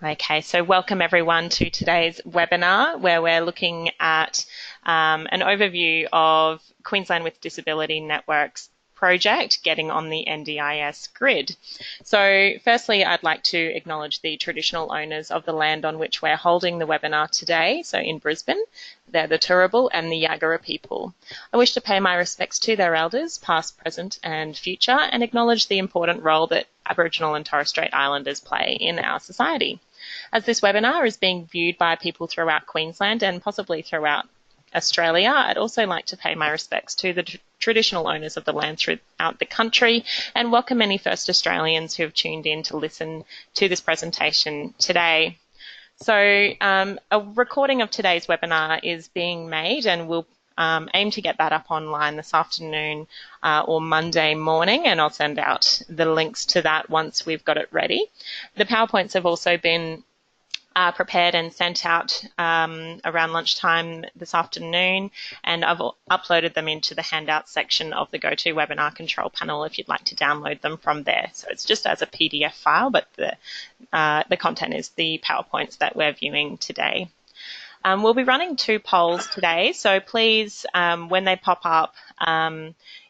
Okay, so welcome everyone to today's webinar where we're looking at an overview of Queensland with Disability Network's project getting on the NDIS grid. So firstly, I'd like to acknowledge the traditional owners of the land on which we're holding the webinar today, so in Brisbane. They're the Turrbal and the Yagara people. I wish to pay my respects to their elders, past, present and future, and acknowledge the important role that Aboriginal and Torres Strait Islanders play in our society. As this webinar is being viewed by people throughout Queensland and possibly throughout Australia, I'd also like to pay my respects to the traditional owners of the land throughout the country and welcome any First Australians who have tuned in to listen to this presentation today. So a recording of today's webinar is being made and we'll aim to get that up online this afternoon or Monday morning, and I'll send out the links to that once we've got it ready. The PowerPoints have also been prepared and sent out around lunchtime this afternoon, and I've uploaded them into the handout section of the GoToWebinar control panel if you'd like to download them from there. So it's just as a PDF file, but the content is the PowerPoints that we're viewing today. We'll be running 2 polls today, so please, when they pop up,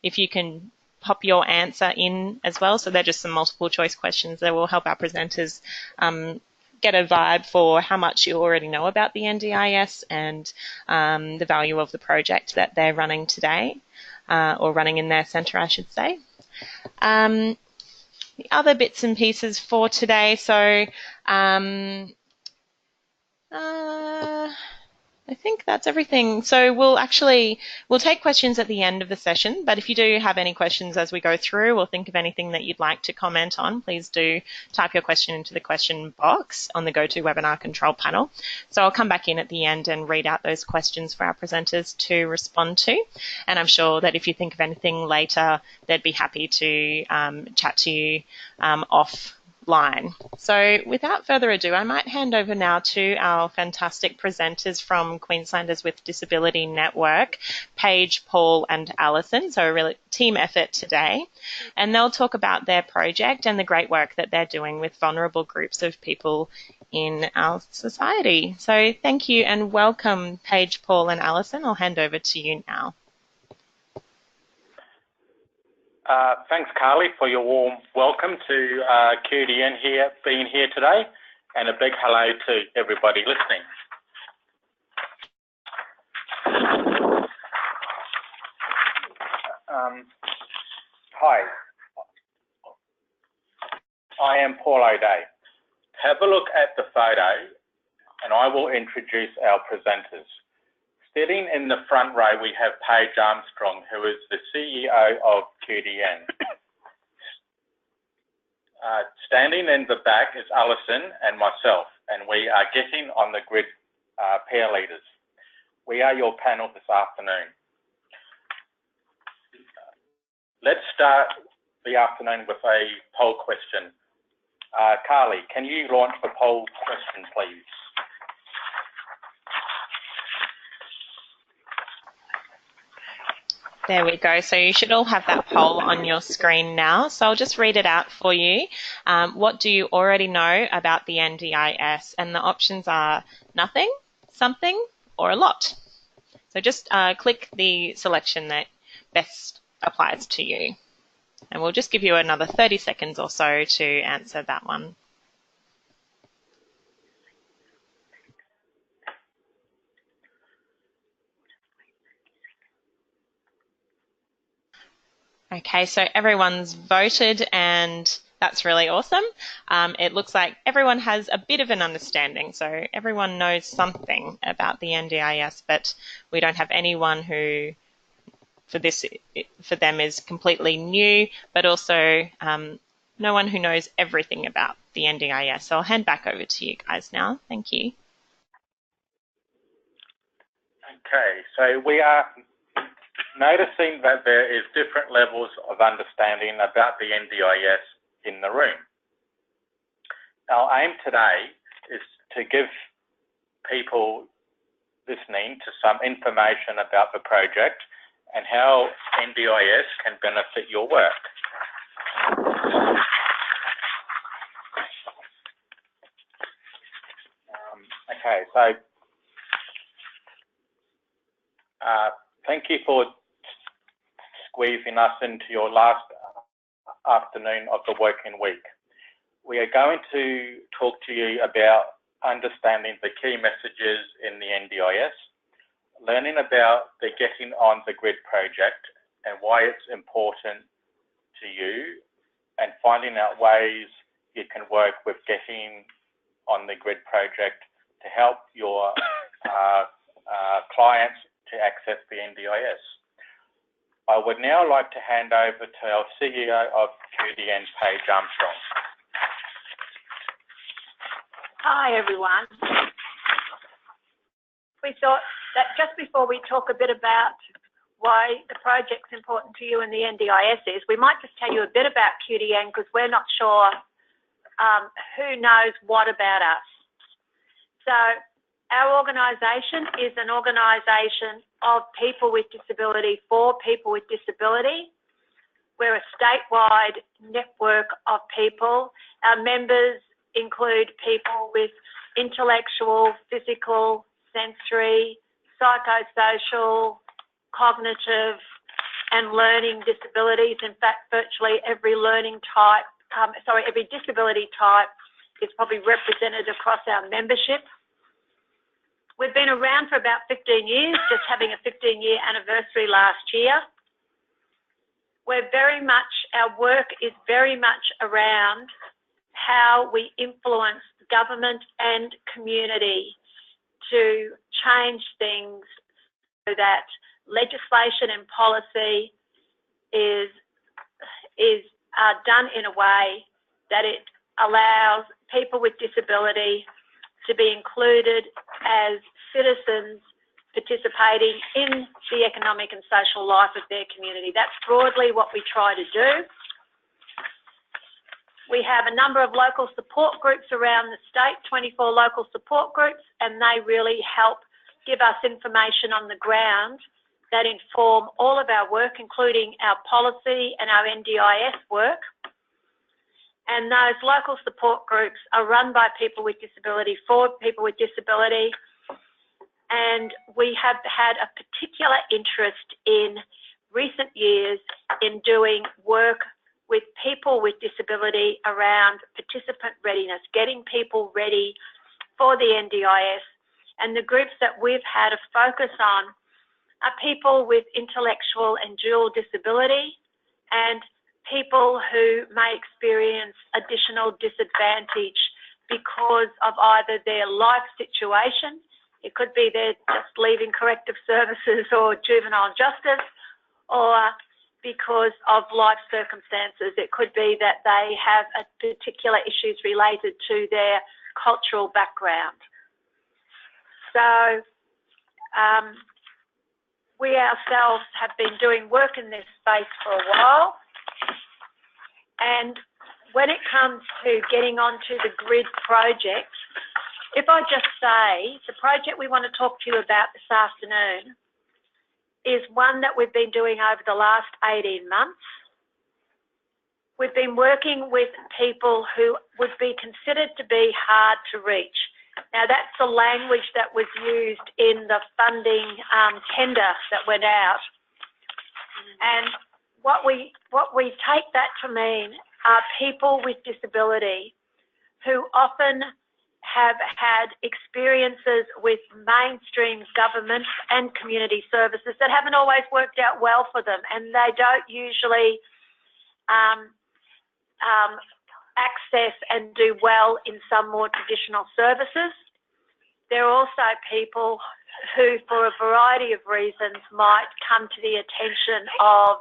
if you can pop your answer in as well. So they're just some multiple choice questions that will help our presenters get a vibe for how much you already know about the NDIS and the value of the project that they're running today, or running in their centre, I should say. The other bits and pieces for today, so I think that's everything. So we'll take questions at the end of the session, but if you do have any questions as we go through or think of anything that you'd like to comment on, please do type your question into the question box on the GoToWebinar control panel. So I'll come back in at the end and read out those questions for our presenters to respond to. And I'm sure that if you think of anything later, they'd be happy to chat to you offline. So without further ado, I might hand over now to our fantastic presenters from Queenslanders with Disability Network, Paige, Paul and Alison. So a real team effort today. And they'll talk about their project and the great work that they're doing with vulnerable groups of people in our society. So thank you and welcome, Paige, Paul and Alison. I'll hand over to you now. Thanks, Carly, for your warm welcome to QDN being here today, and a big hello to everybody listening. Hi, I am Paul O'Day. Have a look at the photo and I will introduce our presenters. Sitting in the front row, we have Paige Armstrong, who is the CEO of QDN. Standing in the back is Alison and myself, and we are Getting on the Grid peer leaders. We are your panel this afternoon. Let's start the afternoon with a poll question. Carly, can you launch the poll question, please? There we go. So you should all have that poll on your screen now. So I'll just read it out for you. What do you already know about the NDIS? And the options are nothing, something, or a lot. So just click the selection that best applies to you. And we'll just give you another 30 seconds or so to answer that one. Okay, so everyone's voted and that's really awesome. It looks like everyone has a bit of an understanding, so everyone knows something about the NDIS, but we don't have anyone who, for them is completely new, but also no one who knows everything about the NDIS. So I'll hand back over to you guys now. Thank you. Okay, so we are noticing that there is different levels of understanding about the NDIS in the room. Our aim today is to give people listening to some information about the project and how NDIS can benefit your work. Okay, so thank you for squeezing us into your last afternoon of the working week. We are going to talk to you about understanding the key messages in the NDIS, learning about the Getting on the Grid project and why it's important to you, and finding out ways you can work with Getting on the Grid project to help your clients to access the NDIS. I would now like to hand over to our CEO of QDN, Paige Armstrong. Hi everyone. We thought that just before we talk a bit about why the project's important to you and the NDIS is, we might just tell you a bit about QDN because we're not sure who knows what about us. So our organisation is an organisation of people with disability for people with disability. We're a statewide network of people. Our members include people with intellectual, physical, sensory, psychosocial, cognitive and learning disabilities. In fact, virtually every every disability type is probably represented across our membership. We've been around for about 15 years, just having a 15-year anniversary last year. Our work is very much around how we influence government and community to change things so that legislation and policy is done in a way that it allows people with disability to be included as citizens participating in the economic and social life of their community. That's broadly what we try to do. We have a number of local support groups around the state, 24 local support groups, and they really help give us information on the ground that inform all of our work, including our policy and our NDIS work. And those local support groups are run by people with disability for people with disability. And we have had a particular interest in recent years in doing work with people with disability around participant readiness, getting people ready for the NDIS. And the groups that we've had a focus on are people with intellectual and dual disability and people who may experience additional disadvantage because of either their life situation, it could be they're just leaving corrective services or juvenile justice, or because of life circumstances. It could be that they have particular issues related to their cultural background. So we ourselves have been doing work in this space for a while. And when it comes to getting onto the GRID project, if I just say the project we want to talk to you about this afternoon is one that we've been doing over the last 18 months. We've been working with people who would be considered to be hard to reach. Now, that's the language that was used in the funding tender that went out. And what we take that to mean are people with disability who often have had experiences with mainstream government and community services that haven't always worked out well for them, and they don't usually access and do well in some more traditional services. There are also people who, for a variety of reasons, might come to the attention of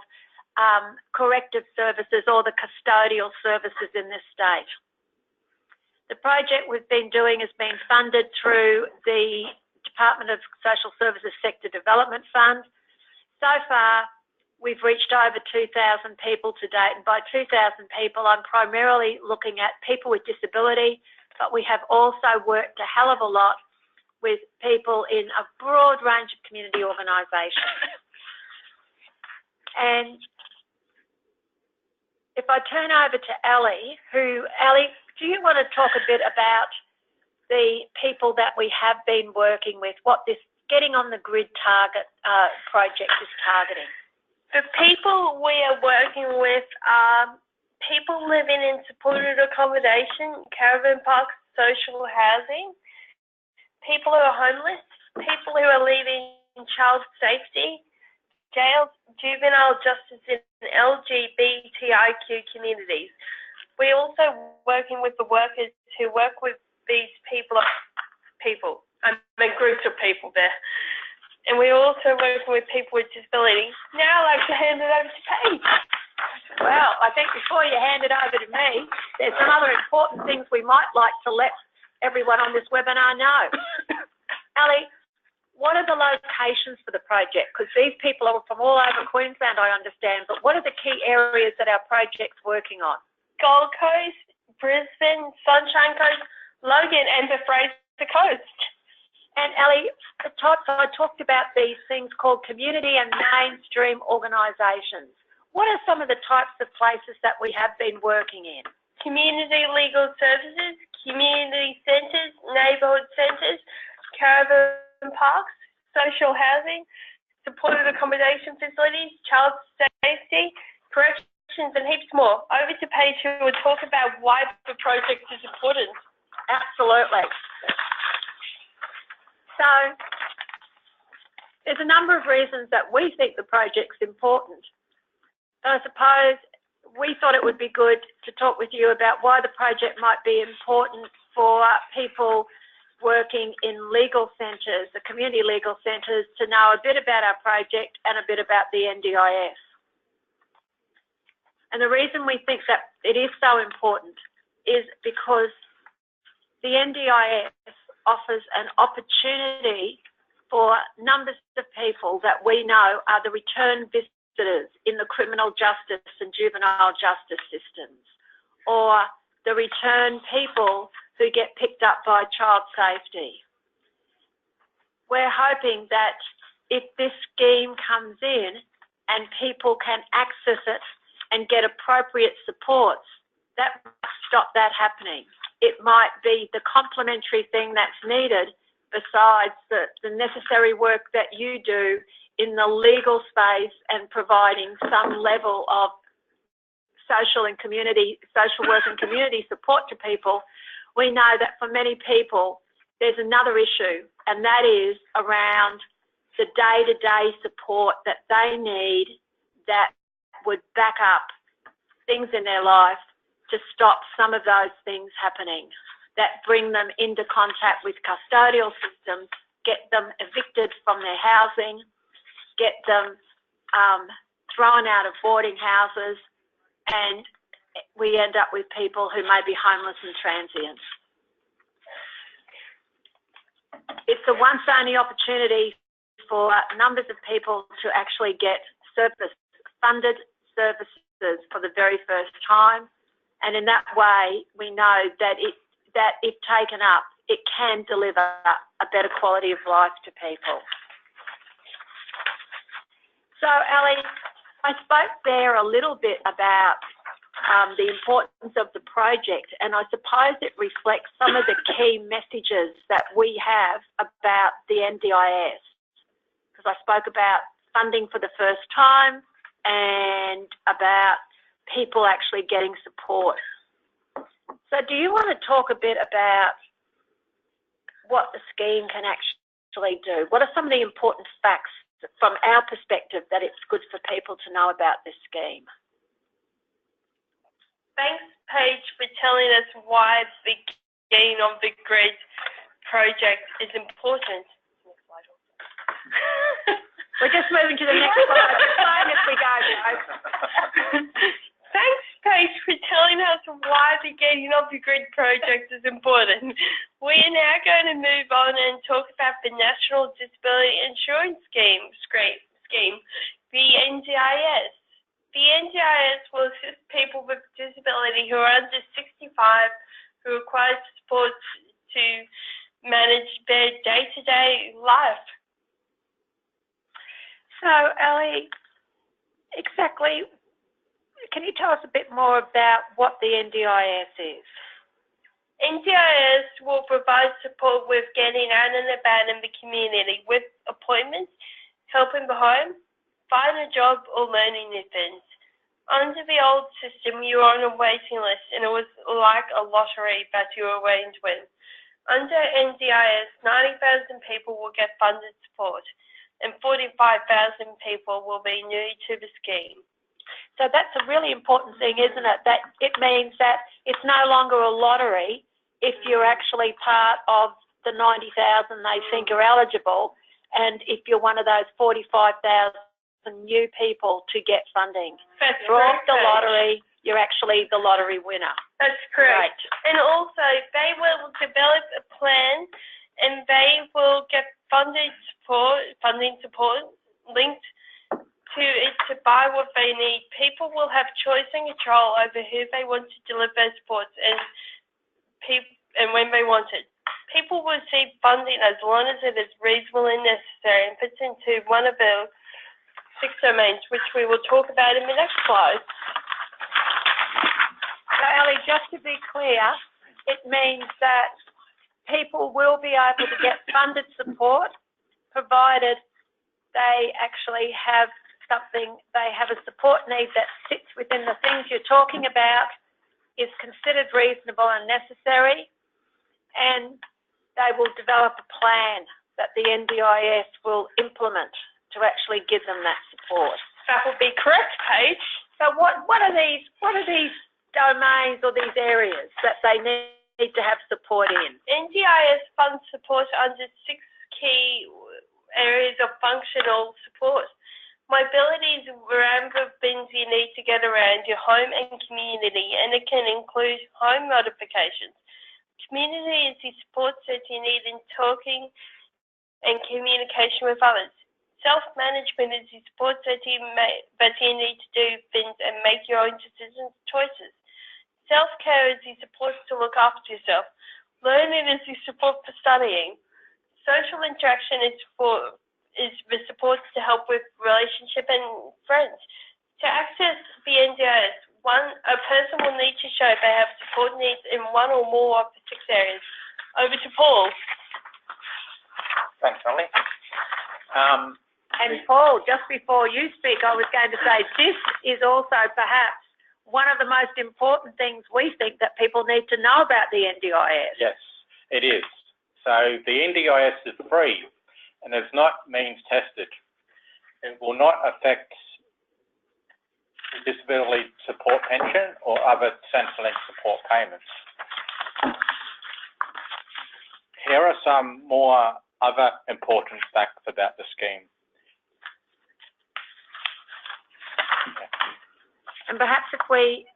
corrective services or the custodial services in this state. The project we've been doing has been funded through the Department of Social Services Sector Development Fund. So far, we've reached over 2,000 people to date, and by 2,000 people, I'm primarily looking at people with disability, but we have also worked a hell of a lot with people in a broad range of community organisations. And if I turn over to Ellie, do you want to talk a bit about the people that we have been working with, what this Getting on the Grid target project is targeting? The people we are working with are people living in supported accommodation, caravan parks, social housing, people who are homeless, people who are leaving child safety, jails, juvenile justice in LGBTIQ communities. We're also working with the workers who work with these people. I mean groups of people there. And we're also working with people with disabilities. Now I'd like to hand it over to Paige. Well, I think before you hand it over to me, there's some other important things we might like to let everyone on this webinar know. Ali, what are the locations for the project? Because these people are from all over Queensland, I understand, but what are the key areas that our project's working on? Gold Coast, Brisbane, Sunshine Coast, Logan, and the Fraser Coast. And Ali, I talked about these things called community and mainstream organisations. What are some of the types of places that we have been working in? Community legal services, community centres, neighbourhood centres, caravan parks, social housing, supported accommodation facilities, child safety, corrections, and heaps more. Over to Paige, who will talk about why the project is important. Absolutely. So there's a number of reasons that we think the project's important. So I suppose we thought it would be good to talk with you about why the project might be important for people working in legal centres, the community legal centres, to know a bit about our project and a bit about the NDIS. And the reason we think that it is so important is because the NDIS offers an opportunity for numbers of people that we know are the return visitors in the criminal justice and juvenile justice systems, or the return people who get picked up by child safety. We're hoping that if this scheme comes in and people can access it and get appropriate supports, that might stop that happening. It might be the complementary thing that's needed besides the necessary work that you do in the legal space and providing some level of social work and community support to people. We know that for many people, there's another issue, and that is around the day-to-day support that they need that would back up things in their life to stop some of those things happening, that bring them into contact with custodial systems, get them evicted from their housing, get them thrown out of boarding houses, and we end up with people who may be homeless and transient. It's a once-only opportunity for numbers of people to actually get funded services for the very first time. And in that way, we know that if taken up, it can deliver a better quality of life to people. So, Ali, I spoke there a little bit about the importance of the project, and I suppose it reflects some of the key messages that we have about the NDIS. Because I spoke about funding for the first time and about people actually getting support. So do you want to talk a bit about what the scheme can actually do? What are some of the important facts from our perspective that it's good for people to know about this scheme? Thanks, Paige, for telling us why the Getting on the Grid project is important. Next slide. We're just moving to the next slide as we go, guys. Thanks, Paige, for telling us why the Getting on the Grid project is important. We are now going to move on and talk about the National Disability Insurance Scheme, the NDIS. The NDIS will assist people with disability who are under 65 who require support to manage their day-to-day life. So, Ali, exactly, can you tell us a bit more about what the NDIS is? NDIS will provide support with getting out and about in the community with appointments, helping the home, find a job or learning new things. Under the old system, you were on a waiting list and it was like a lottery that you were waiting to win. Under NDIS, 90,000 people will get funded support and 45,000 people will be new to the scheme. So that's a really important thing, isn't it? That it means that it's no longer a lottery if you're actually part of the 90,000 they think are eligible, and if you're one of those 45,000 new people to get funding. That's you're off the Paige. lottery, you're actually the lottery winner. That's correct. Great. And also, they will develop a plan and they will get funding support linked to it to buy what they need. People will have choice and control over who they want to deliver their supports and when they want it. People will receive funding as long as it is reasonable and necessary and fits into one of the 6 domains, which we will talk about in the next slide. So, Ellie, just to be clear, it means that people will be able to get funded support provided they actually have they have a support need that sits within the things you're talking about, is considered reasonable and necessary, and they will develop a plan that the NDIS will implement to actually give them that support. That would be correct, Paige. So what are these domains or these areas that they need to have support in? NDIS funds support under 6 key areas of functional support. Mobility is around the things you need to get around your home and community, and it can include home modifications. Community is the support that you need in talking and communication with others. Self-management is the support that you need to do things and make your own decisions, choices. Self-care is the support to look after yourself. Learning is the support for studying. Social interaction is the supports to help with relationship and friends. To access the NDIS, a person will need to show they have support needs in one or more of the 6 areas. Over to Paul. Thanks, Ellie. And Paul, just before you speak, I was going to say this is also perhaps one of the most important things we think that people need to know about the NDIS. Yes, it is. So the NDIS is free and is not means tested. It will not affect disability support pension or other Centrelink support payments. Here are some more other important facts about the scheme. And perhaps if we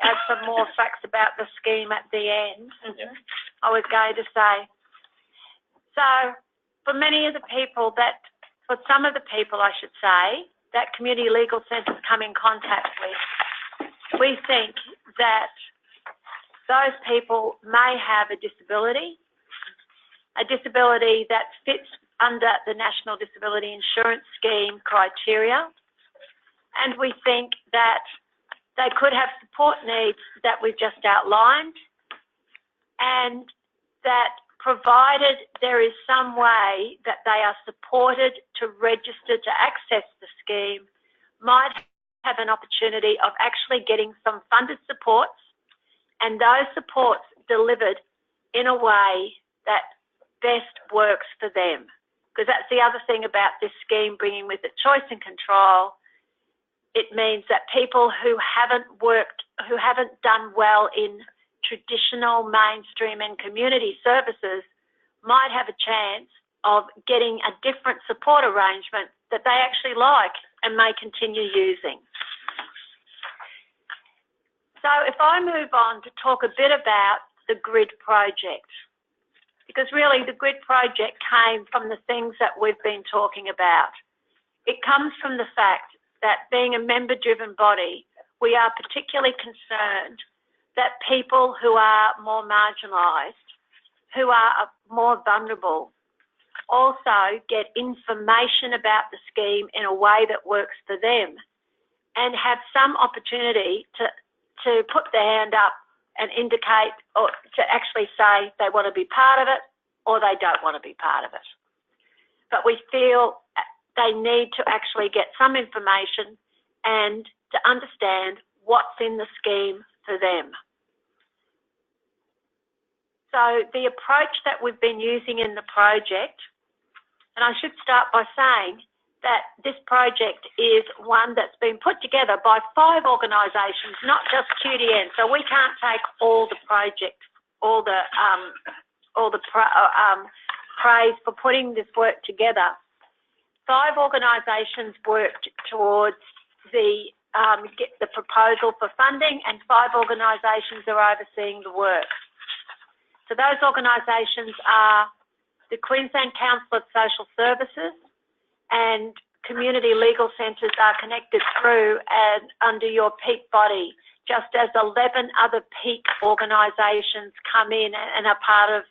add some more facts about the scheme at the end, I was going to say, so for some of the people, I should say, that community legal centres come in contact with, we think that those people may have a disability that fits under the National Disability Insurance Scheme criteria, and we think that they could have support needs that we've just outlined, and that provided there is some way that they are supported to register to access the scheme, might have an opportunity of actually getting some funded supports, and those supports delivered in a way that best works for them. Because that's the other thing about this scheme bringing with it choice and control. It means that people who haven't done well in traditional mainstream and community services might have a chance of getting a different support arrangement that they actually like and may continue using. So if I move on to talk a bit about the GRID project, because really the GRID project came from the things that we've been talking about. It comes from the fact that being a member-driven body, we are particularly concerned that people who are more marginalised, who are more vulnerable, also get information about the scheme in a way that works for them and have some opportunity to put their hand up and indicate, or to actually say they want to be part of it or they don't want to be part of it. But we feel they need to actually get some information and to understand what's in the scheme for them. So the approach that we've been using in the project, and I should start by saying that this project is one that's been put together by 5 organisations, not just QDN. So we can't take all the project, all the praise for putting this work together. 5 organisations worked towards the proposal for funding, and 5 organisations are overseeing the work. So those organisations are the Queensland Council of Social Services, and community legal centres are connected through and under your peak body, just as 11 other peak organisations come in and are part of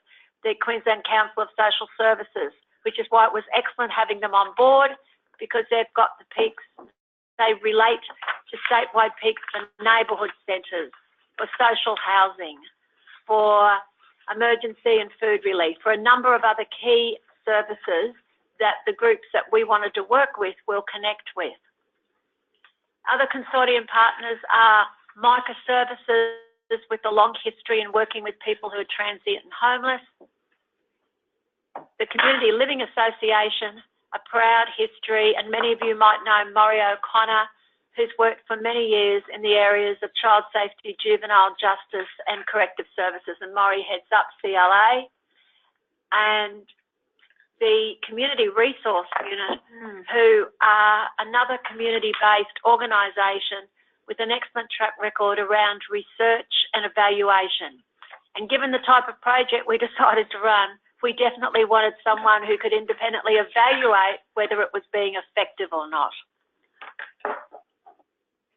the Queensland Council of Social Services, which is why it was excellent having them on board, because they've got the peaks. They relate to statewide peaks for neighbourhood centres, for social housing, for emergency and food relief, for a number of other key services that the groups that we wanted to work with will connect with. Other consortium partners are MICA Services, with a long history in working with people who are transient and homeless. The Community Living Association, a proud history, and many of you might know Maury O'Connor, who's worked for many years in the areas of child safety, juvenile justice and corrective services, and Maury heads up CLA. And the Community Resource Unit, who are another community-based organisation with an excellent track record around research and evaluation. And given the type of project we decided to run, we definitely wanted someone who could independently evaluate whether it was being effective or not.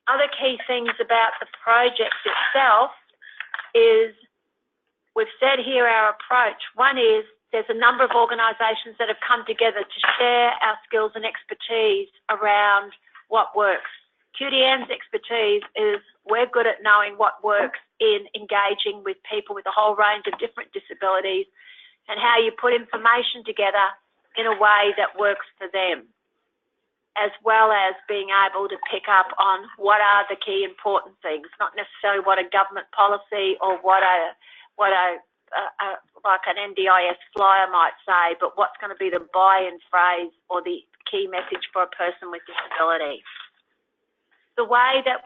Other key things about the project itself is, we've said here our approach. One is, there's a number of organisations that have come together to share our skills and expertise around what works. QDN's expertise is we're good at knowing what works in engaging with people with a whole range of different disabilities and how you put information together in a way that works for them, as well as being able to pick up on what are the key important things, not necessarily what a government policy or what like an NDIS flyer might say, but what's going to be the buy-in phrase or the key message for a person with disability. The way that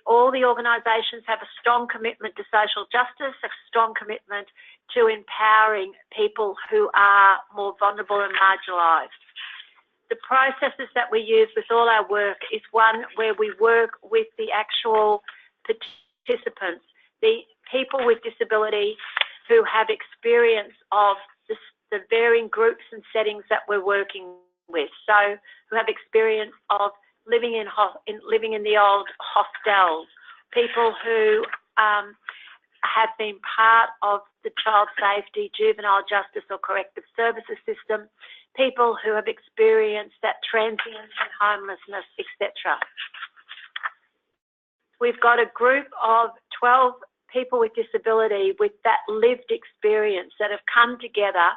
all the organisations have a strong commitment to social justice, a strong commitment to empowering people who are more vulnerable and marginalised. The processes that we use with all our work is one where we work with the actual participants, the people with disability who have experience of the varying groups and settings that we're working with. So who have experience of living in the old hostels, people who have been part of the child safety, juvenile justice or corrective services system, people who have experienced that transience and homelessness, etc. We've got a group of 12 people with disability with that lived experience that have come together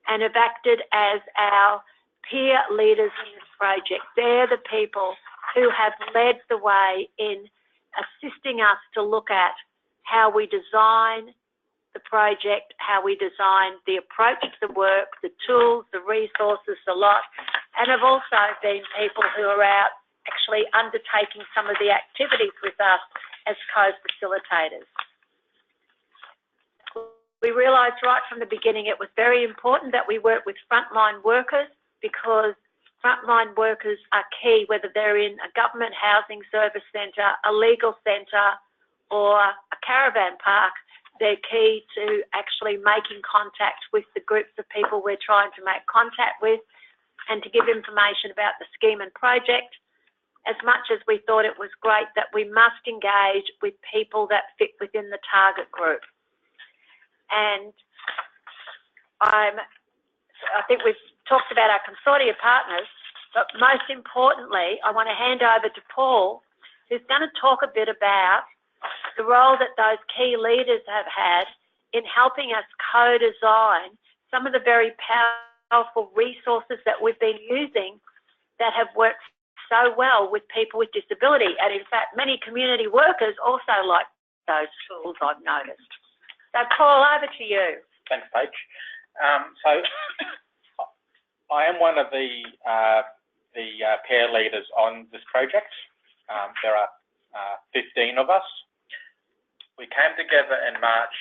and have acted as our peer leaders in this project. They're the people who have led the way in assisting us to look at how we design the project, how we design the approach to the work, the tools, the resources, the lot, and have also been people who are out actually undertaking some of the activities with us as co-facilitators. We realised right from the beginning it was very important that we work with frontline workers, because frontline workers are key, whether they're in a government housing service centre, a legal centre or a caravan park. They're key to actually making contact with the groups of people we're trying to make contact with and to give information about the scheme and project, as much as we thought it was great that we must engage with people that fit within the target group. And I think we've talked about our consortia partners, but most importantly, I want to hand over to Paul, who's going to talk a bit about the role that those key leaders have had in helping us co-design some of the very powerful resources that we've been using that have worked so well with people with disability. And in fact, many community workers also like those tools, I've noticed. So Paul, over to you. Thanks, Paige. So I am one of the peer leaders on this project. There are 15 of us. We came together in March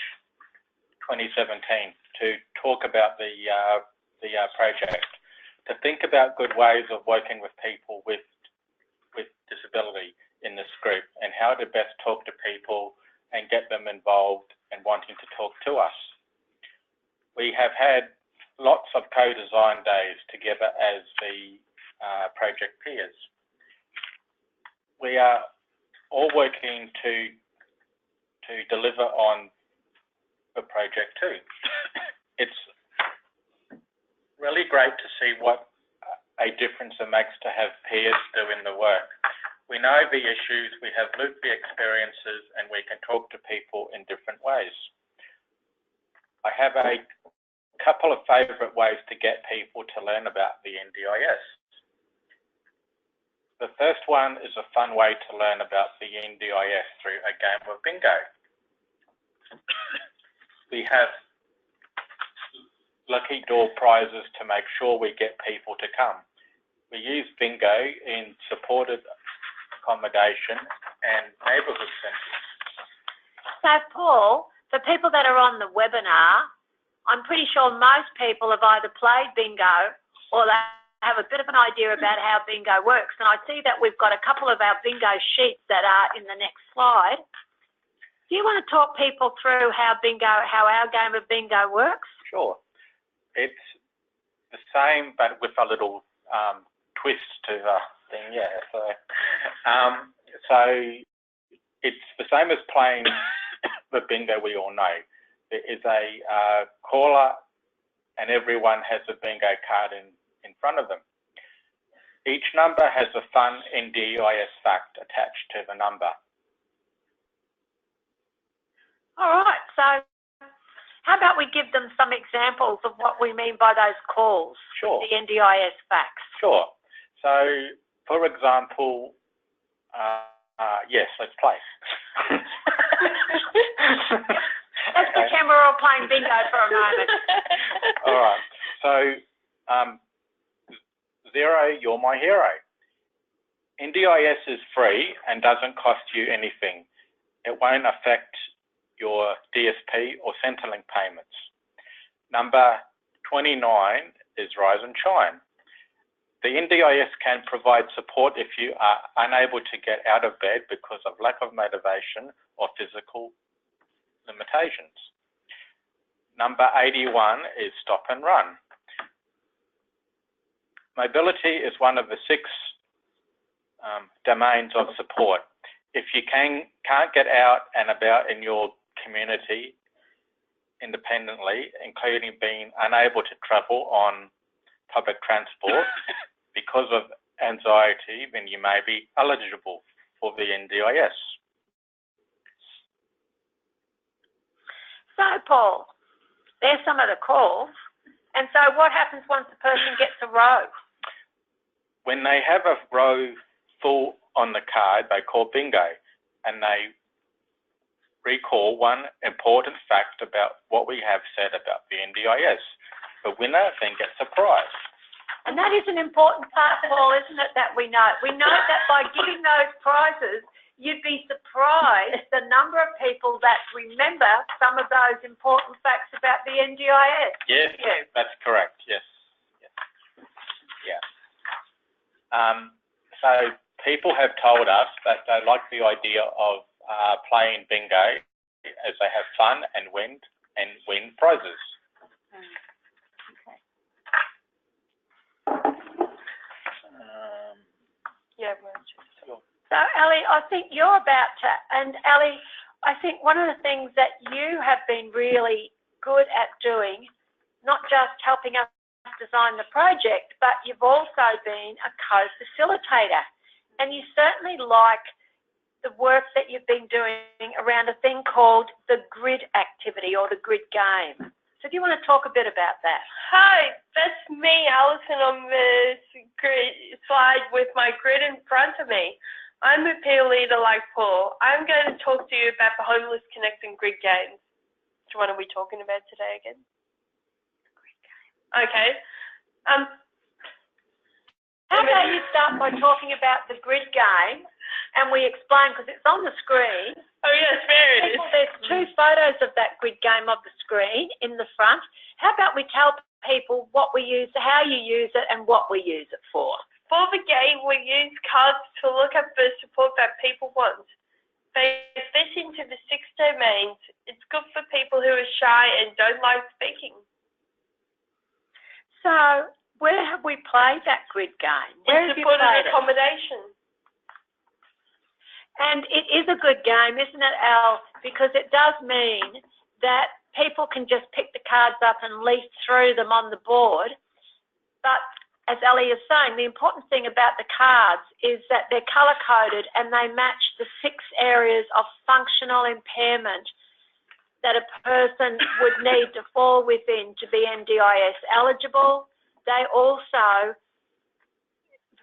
2017 to talk about the project, to think about good ways of working with people with disability in this group and how to best talk to people and get them involved and wanting to talk to us. We have had lots of co-design days together as the project peers. We are all working to deliver on the project too. It's really great to see what a difference it makes to have peers doing the work. We know the issues, we have lived the experiences, and we can talk to people in different ways. I have a couple of favourite ways to get people to learn about the NDIS. The first one is a fun way to learn about the NDIS through a game of bingo. We have lucky door prizes to make sure we get people to come. We use bingo in supported accommodation and neighbourhood centres. So Paul, for people that are on the webinar, I'm pretty sure most people have either played bingo or they have a bit of an idea about how bingo works. And I see that we've got a couple of our bingo sheets that are in the next slide. Do you want to talk people through how our game of bingo works? Sure. It's the same, but with a little twist to the thing, yeah. So it's the same as playing the bingo we all know. There is a caller and everyone has a bingo card in front of them. Each number has a fun NDIS fact attached to the number. All right, so how about we give them some examples of what we mean by those calls? Sure. The NDIS facts. Sure. So, for example, yes, let's play. Let's pretend we're all playing bingo for a moment. All right. So, Zero, you're my hero. NDIS is free and doesn't cost you anything. It won't affect your DSP or Centrelink payments. Number 29 is Rise and Shine. The NDIS can provide support if you are unable to get out of bed because of lack of motivation or physical limitations. Number 81 is Stop and Run. Mobility is one of the 6 domains of support. If you can't get out and about in your community independently, including being unable to travel on public transport because of anxiety, then you may be eligible for the NDIS. So, Paul, there's some of the calls. And so what happens once a person gets a row? When they have a row full on the card, they call bingo, and they recall one important fact about what we have said about the NDIS. The winner then gets a prize. And that is an important part, Paul, isn't it, that we know? We know that by giving those prizes, you'd be surprised the number of people that remember some of those important facts about the NDIS. Yes, that's correct, yes. Yeah. So people have told us that they like the idea of playing bingo as they have fun and win prizes. So, Ali, I think you're about to, and Ali, I think one of the things that you have been really good at doing, not just helping us design the project, but you've also been a co-facilitator. And you certainly like the work that you've been doing around a thing called the grid activity or the grid game. So do you want to talk a bit about that? Hi, that's me, Alison, on this grid slide with my grid in front of me. I'm a peer leader like Paul. I'm going to talk to you about the Homeless Connect and grid games. Which one are we talking about today again? Grid game. Okay. How about you start by talking about the grid game, and we explain, because it's on the screen. Oh yes, there it is. There's two photos of that grid game of the screen in the front. How about we tell people what we use, how you use it, and what we use it for? For the game, we use cards to look at the support that people want. They fit into the 6 domains. It's good for people who are shy and don't like speaking. So, where have we played that grid game? Where have you played it? Accommodation. And it is a good game, isn't it, Al? Because it does mean that people can just pick the cards up and leaf through them on the board. But as Ali is saying, the important thing about the cards is that they're colour-coded and they match the 6 areas of functional impairment that a person would need to fall within to be NDIS eligible. They also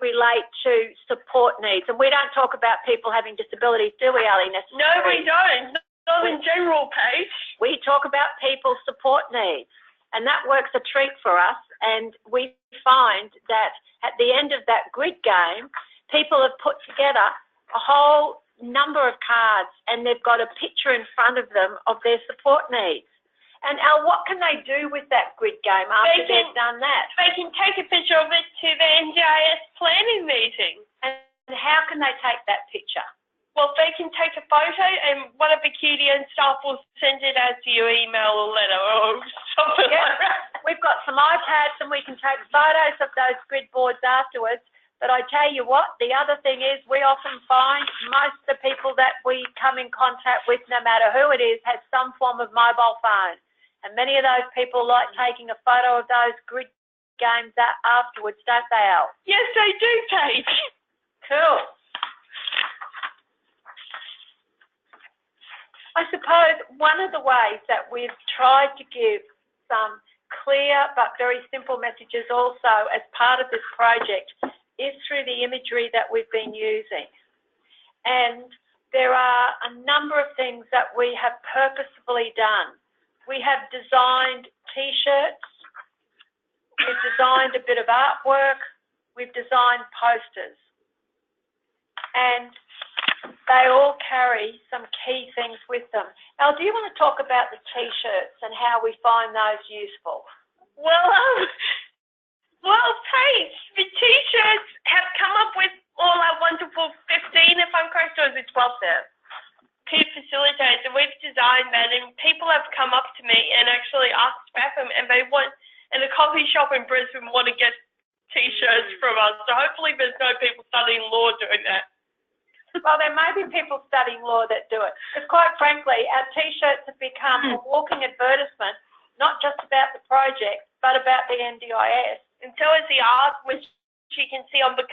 relate to support needs. And we don't talk about people having disabilities, do we, Ali? No, we don't. Not in general, Paige. We talk about people's support needs. And that works a treat for us. And we find that at the end of that grid game, people have put together a whole number of cards and they've got a picture in front of them of their support needs. And Al, what can they do with that grid game after they've done that? They can take a picture of it to the NDIS planning meeting. And how can they take that picture? Well, they can take a photo and one of the QDN staff will send it out to your email or letter or something like that. We've got some iPads and we can take photos of those grid boards afterwards. But I tell you what, the other thing is we often find most of the people that we come in contact with, no matter who it is, has some form of mobile phone. And many of those people like taking a photo of those grid games afterwards, don't they, Al? Yes, they do, Paige. Cool. I suppose one of the ways that we've tried to give some clear but very simple messages also as part of this project is through the imagery that we've been using. And there are a number of things that we have purposefully done. We have designed T-shirts, we've designed a bit of artwork, we've designed posters. And they all carry some key things with them. Al, do you want to talk about the T-shirts and how we find those useful? Well, Paige, the T-shirts have come up with all our wonderful 15, if I'm correct, or is it 12 now? Co-Facilitators, and we've designed that, and people have come up to me and actually asked about them, and they want, and a coffee shop in Brisbane want to get T-shirts from us. So hopefully there's no people studying law doing that. Well, there may be people studying law that do it. Because quite frankly, our T-shirts have become a walking advertisement, not just about the project, but about the NDIS. And so is the art, which you can see on the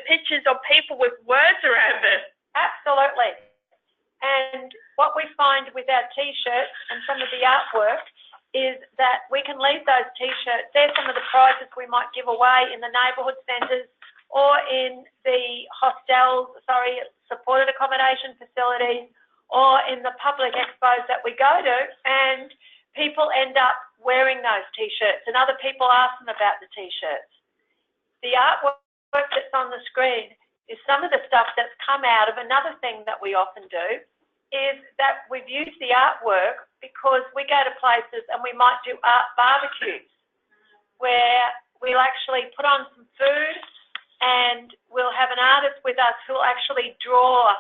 pictures of people with words around it. Absolutely. And what we find with our T-shirts and some of the artwork is that we can leave those T-shirts. They're some of the prizes we might give away in the neighbourhood centres or in the supported accommodation facilities or in the public expos that we go to, and people end up wearing those T-shirts and other people ask them about the T-shirts. The artwork that's on the screen is some of the stuff that's come out of another thing that we often do is that we've used the artwork because we go to places and we might do art barbecues where we'll actually put on some food and we'll have an artist with us who will actually draw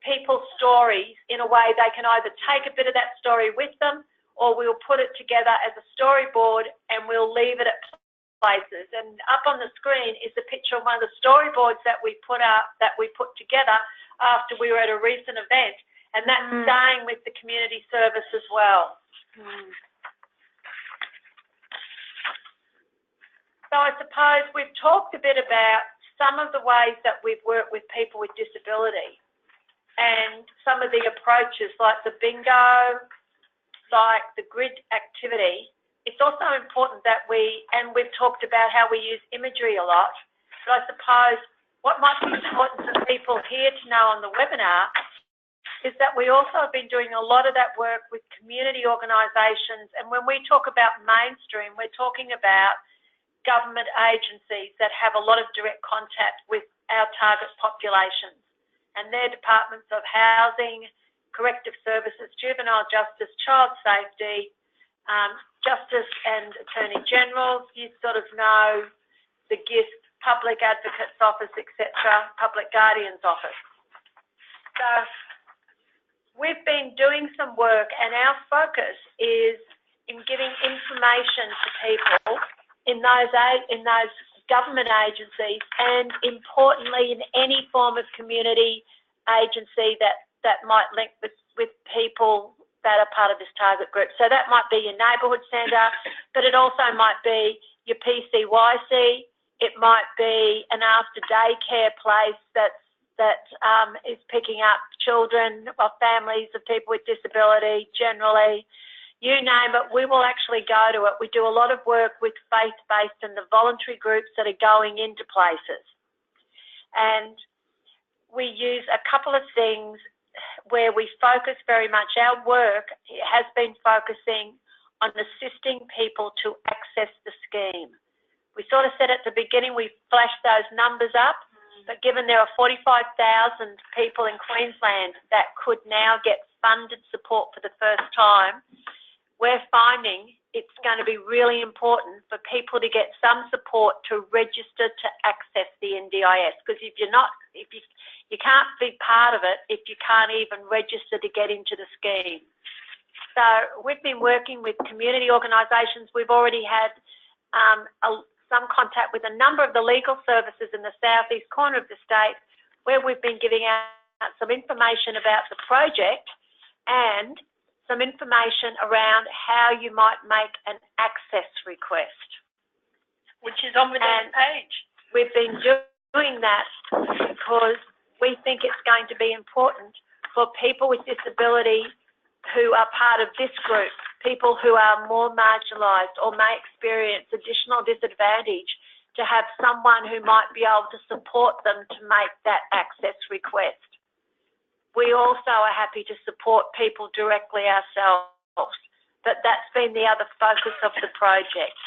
people's stories in a way they can either take a bit of that story with them or we'll put it together as a storyboard and we'll leave it at places. And up on the screen is a picture of one of the storyboards that we put together after we were at a recent event, and that's staying with the community service as well. So I suppose we've talked a bit about some of the ways that we've worked with people with disability. and some of the approaches like the bingo, like the grid activity, it's also important that we've talked about how we use imagery a lot, but I suppose what might be important for people here to know on the webinar is that we also have been doing a lot of that work with community organisations, and when we talk about mainstream, we're talking about government agencies that have a lot of direct contact with our target populations, and their departments of housing, corrective services, juvenile justice, child safety, justice and attorney generals. You sort of know the GIST, public advocate's office, etc., public guardian's office. So we've been doing some work, and our focus is in giving information to people in those government agencies, and importantly in any form of community agency that might link with people that are part of this target group. So that might be your neighbourhood centre, but it also might be your PCYC. It might be an after daycare place that is picking up children or families of people with disability generally. You name it, we will actually go to it. We do a lot of work with faith-based and the voluntary groups that are going into places. And we use a couple of things where we focus very much. Our work has been focusing on assisting people to access the scheme. We sort of said at the beginning, we flashed those numbers up, but given there are 45,000 people in Queensland that could now get funded support for the first time, we're finding it's going to be really important for people to get some support to register to access the NDIS, because if you can't be part of it if you can't even register to get into the scheme. So we've been working with community organisations. We've already had some contact with a number of the legal services in the southeast corner of the state, where we've been giving out some information about the project and some information around how you might make an access request. Which is on the next page. We've been doing that because we think it's going to be important for people with disability who are part of this group, people who are more marginalised or may experience additional disadvantage, to have someone who might be able to support them to make that access request. We also are happy to support people directly ourselves, but that's been the other focus of the project.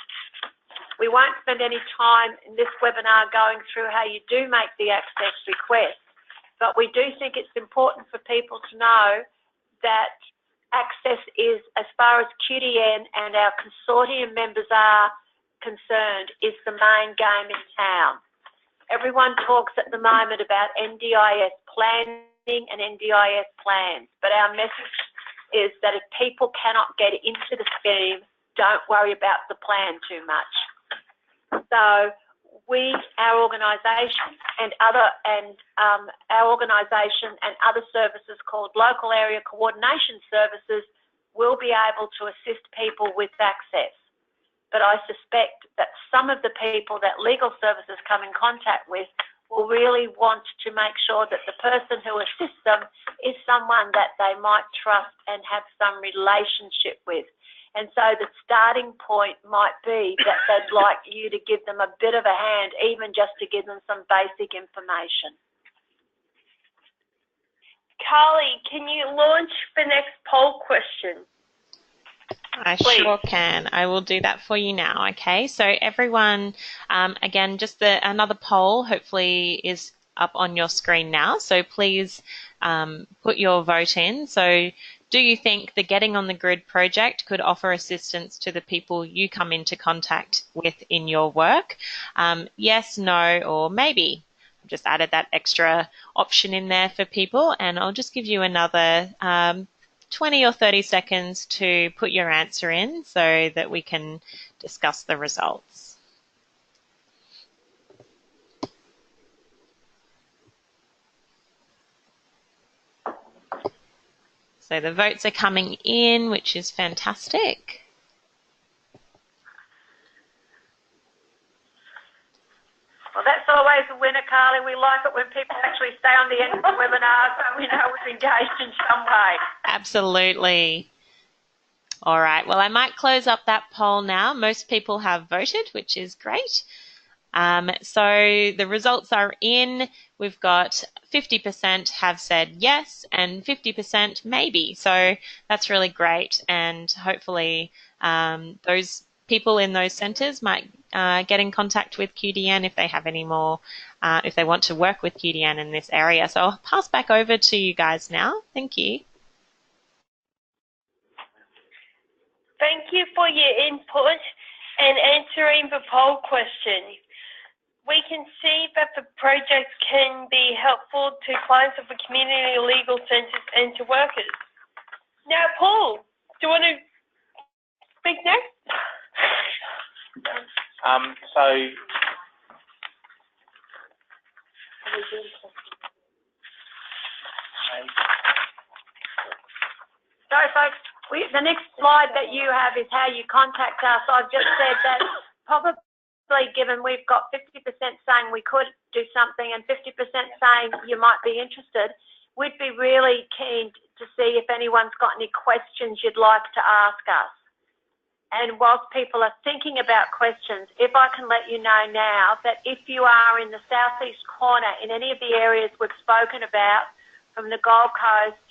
We won't spend any time in this webinar going through how you do make the access request, but we do think it's important for people to know that access is, as far as QDN and our consortium members are concerned, is the main game in town. Everyone talks at the moment about NDIS planning and NDIS plans, but our message is that if people cannot get into the scheme, don't worry about the plan too much. So our organisation and other services called local area coordination services will be able to assist people with access. But I suspect that some of the people that legal services come in contact with will really want to make sure that the person who assists them is someone that they might trust and have some relationship with. And so the starting point might be that they'd like you to give them a bit of a hand, even just to give them some basic information. Carly, can you launch the next poll question? I sure can. I will do that for you now, okay? So everyone, again, just another poll hopefully is up on your screen now. So please put your vote in. So do you think the Getting on the Grid project could offer assistance to the people you come into contact with in your work? Yes, no, or maybe. I've just added that extra option in there for people, and I'll just give you another 20 or 30 seconds to put your answer in so that we can discuss the results. So the votes are coming in, which is fantastic. Well, that's always a winner, Carly. Charlie. We like it when people actually stay on the end of the webinar, so we know we've engaged in some way. Absolutely. All right. Well, I might close up that poll now. Most people have voted, which is great. So the results are in. We've got 50% have said yes and 50% maybe. So that's really great. And hopefully those people in those centres might get in contact with QDN if they have any more, if they want to work with QDN in this area. So I'll pass back over to you guys now. Thank you. Thank you for your input and answering the poll question. We can see that the project can be helpful to clients of the community legal centres and to workers. Now, Paul, do you want to speak next? So, folks, the next slide that you have is how you contact us. I've just said that probably given we've got 50% saying we could do something and 50% saying you might be interested, we'd be really keen to see if anyone's got any questions you'd like to ask us. And whilst people are thinking about questions, if I can let you know now that if you are in the southeast corner in any of the areas we've spoken about, from the Gold Coast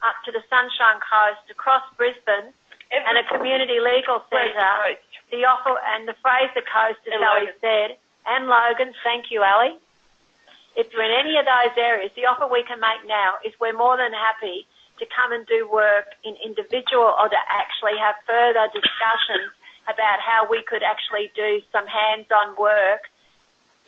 up to the Sunshine Coast, across Brisbane, and a community legal centre, the offer, and the Fraser Coast, as Ali said, and Logan, thank you, Ali. If you're in any of those areas, the offer we can make now is we're more than happy to come and do work in individual or to actually have further discussions about how we could actually do some hands-on work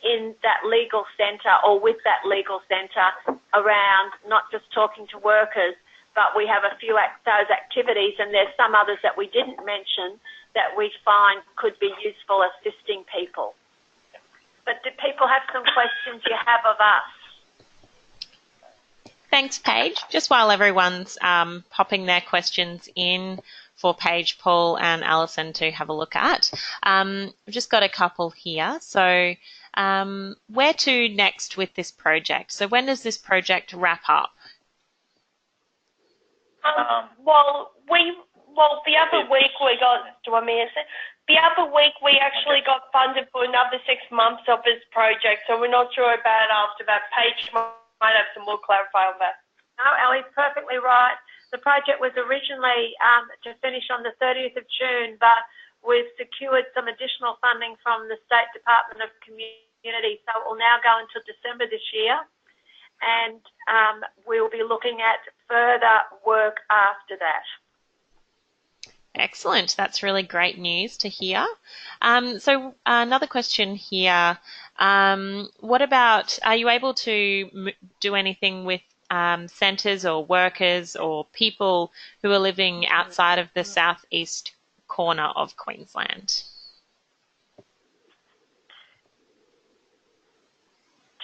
in that legal centre or with that legal centre around not just talking to workers, but we have a few those activities, and there's some others that we didn't mention that we find could be useful assisting people. But do people have some questions you have of us? Thanks, Paige. Just while everyone's popping their questions in for Paige, Paul and Alison to have a look at, I've just got a couple here. So where to next with this project? So when does this project wrap up? The other week we got, do you want me to answer? The other week we actually got funded for another 6 months of this project, so we're not sure about after that. Paige might have some more clarify on that. No, Ali's perfectly right. The project was originally to finish on the 30th of June, but we've secured some additional funding from the State Department of Community, so it will now go until December this year. And we'll be looking at further work after that. Excellent. That's really great news to hear. So another question here. What about, are you able to do anything with centres or workers or people who are living outside of the southeast corner of Queensland?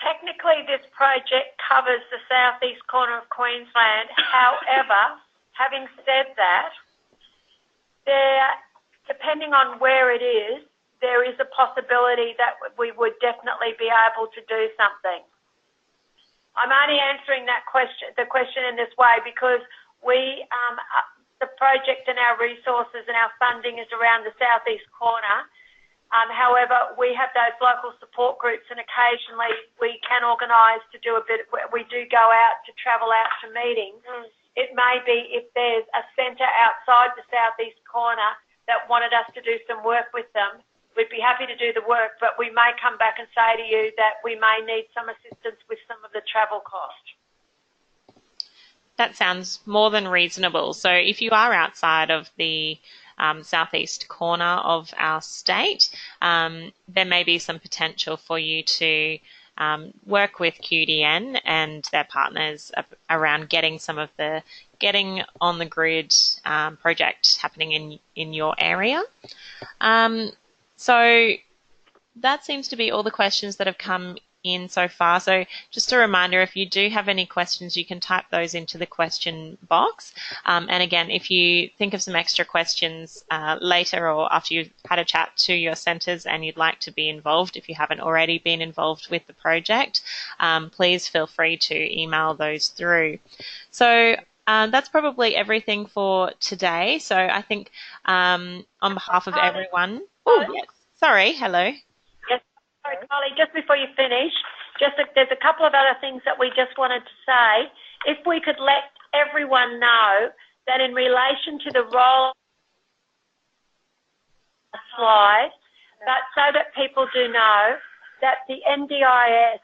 Technically, this project covers the southeast corner of Queensland. However, having said that, depending on where it is, there is a possibility that we would definitely be able to do something. I'm only answering the question in this way because the project and our resources and our funding is around the southeast corner. However, we have those local support groups, and occasionally we can organise to do we do go out to travel out to meetings. It may be if there's a centre outside the southeast corner that wanted us to do some work with them, we'd be happy to do the work, but we may come back and say to you that we may need some assistance with some of the travel cost. That sounds more than reasonable. So if you are outside of the southeast corner of our state, there may be some potential for you to work with QDN and their partners around getting some of the getting on the grid project happening in your area. So that seems to be all the questions that have come in so far. So just a reminder, if you do have any questions, you can type those into the question box. And again, if you think of some extra questions later or after you've had a chat to your centres and you'd like to be involved, if you haven't already been involved with the project, please feel free to email those through. So that's probably everything for today. So I think on behalf of everyone... Oh, yes. Sorry. Hello. Yes. Sorry, Carly, just before you finish, there's a couple of other things that we just wanted to say. If we could let everyone know that in relation to the role slide, but so that people do know that the NDIS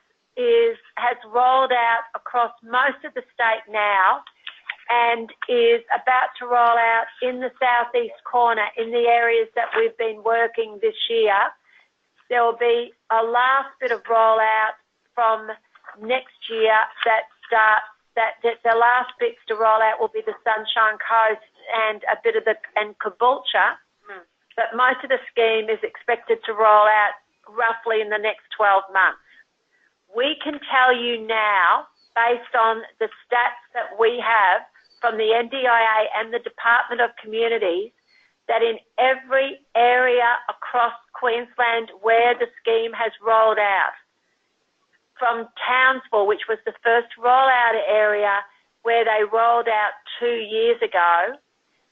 has rolled out across most of the state now and is about to roll out in the southeast corner in the areas that we've been working this year. There will be a last bit of rollout from next year the last bits to roll out will be the Sunshine Coast and a bit of and Caboolture. But most of the scheme is expected to roll out roughly in the next 12 months. We can tell you now, based on the stats that we have from the NDIA and the Department of Communities, that in every area across Queensland where the scheme has rolled out, from Townsville, which was the first rollout area where they rolled out 2 years ago,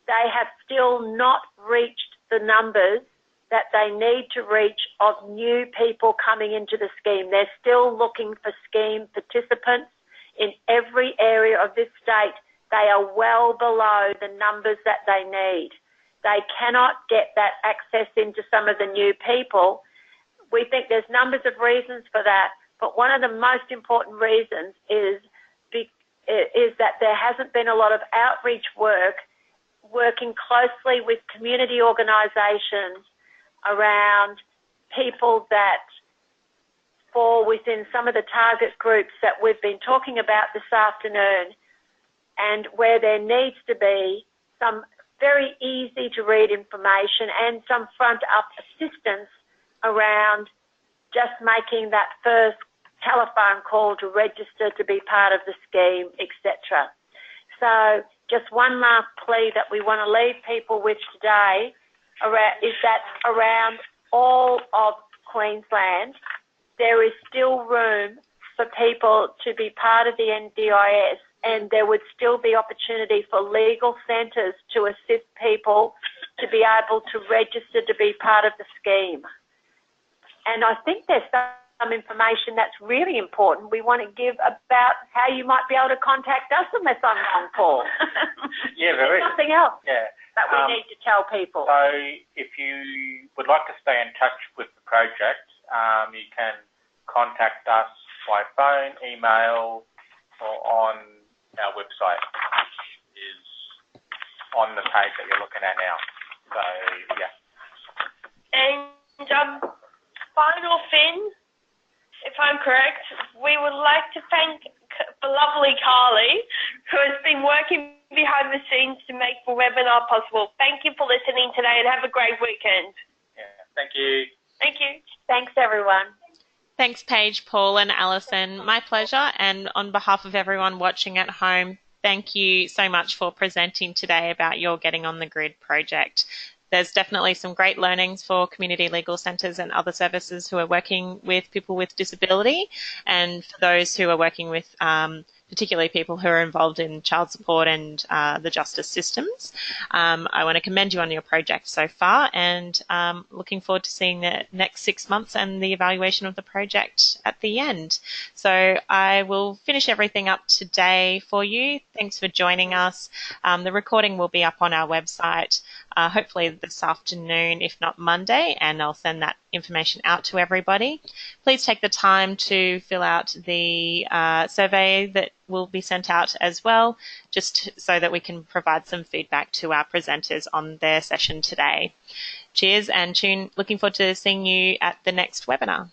they have still not reached the numbers that they need to reach of new people coming into the scheme. They're still looking for scheme participants in every area of this state. They are well below the numbers that they need. They cannot get that access into some of the new people. We think there's numbers of reasons for that, but one of the most important reasons is that there hasn't been a lot of outreach work, working closely with community organisations around people that fall within some of the target groups that we've been talking about this afternoon, and where there needs to be some very easy to read information and some front up assistance around just making that first telephone call to register to be part of the scheme, etc. So just one last plea that we want to leave people with today is that around all of Queensland, there is still room for people to be part of the NDIS, and there would still be opportunity for legal centres to assist people to be able to register to be part of the scheme. And I think there's some information that's really important we want to give about how you might be able to contact us unless I'm wrong, Paul. Yeah, there is. Something else that we need to tell people. So if you would like to stay in touch with the project, you can contact us by phone, email, or on our website, which is on the page that you're looking at now. So, yeah. And final thing, if I'm correct, we would like to thank the lovely Carly, who has been working behind the scenes to make the webinar possible. Thank you for listening today and have a great weekend. Yeah, thank you. Thank you. Thanks, everyone. Thanks, Paige, Paul and Alison. My pleasure. And on behalf of everyone watching at home, thank you so much for presenting today about your Getting on the Grid project. There's definitely some great learnings for community legal centres and other services who are working with people with disability, and for those who are working with particularly people who are involved in child support and the justice systems. I want to commend you on your project so far, and looking forward to seeing the next 6 months and the evaluation of the project at the end. So I will finish everything up today for you. Thanks for joining us. The recording will be up on our website hopefully this afternoon, if not Monday, and I'll send that information out to everybody. Please take the time to fill out the survey that will be sent out as well, just so that we can provide some feedback to our presenters on their session today. Cheers, and looking forward to seeing you at the next webinar.